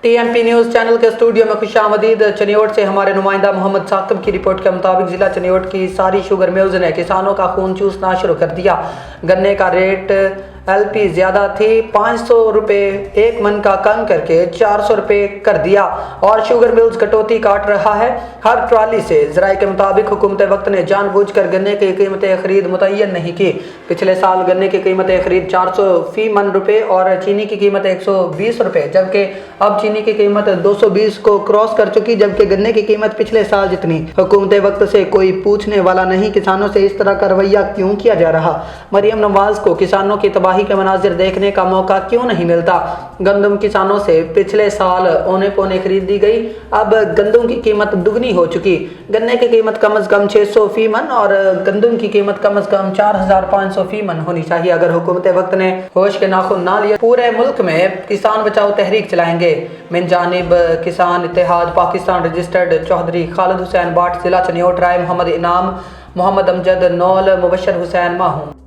TMP news channel के studio में खुशामदीद। चनियोट से हमारे नुमाइंदा मोहम्मद साकिब की रिपोर्ट के मुताबिक जिला चनियोट की सारी शुगर मिल्स ने किसानों का खून चूसना शुरू कर दिया। गन्ने का रेट LP ज़्यादा थी, 500 रुपये एक मन का कम करके 400 रुपये कर दिया और शुगर मिल्स कटौती काट रहा है हर ट्राली से। ज़राए के मुताबिक हुकूमत वक्त ने जानबूझकर गन्ने की कीमतें खरीद मुतय्यन नहीं की। पिछले साल गन्ने की कीमतें खरीद 400 फी मन रुपये और चीनी की कीमत 120 रुपये, जबकि अब चीनी की कीमत 220 को क्रॉस कर चुकी, जबकि गन्ने की कीमत पिछले साल जितनी। हुकूमत वक्त से कोई पूछने वाला नहीं, किसानों से इस तरह का रवैया क्यों किया जा रहा? मरियम नवाज को किसानों की तबाही के मनाजिर देखने का मौका क्यों नहीं मिलता? गंदम किसानों से पिछले साल औने पौने खरीद दी गई, अब गंदम की कीमत दुगनी हो चुकी। गन्ने की कीमत कम अज कम 600 फी मन और गंदम की कीमत कम अज कम 4500 फी मन होनी चाहिए। अगर हुकूमत वक्त ने होश के नाखुन ना लिए, पूरे मुल्क में किसान बचाओ तहरीक चलाएंगे। मिन जानिब किसान इत्तेहाद पाकिस्तान रजिस्टर्ड चौधरी खालिद हुसैन बाट, जिला चनियोट, राय मोहम्मद इनाम, मोहम्मद अमजद, नौल, मुबशर हुसैन माहूम।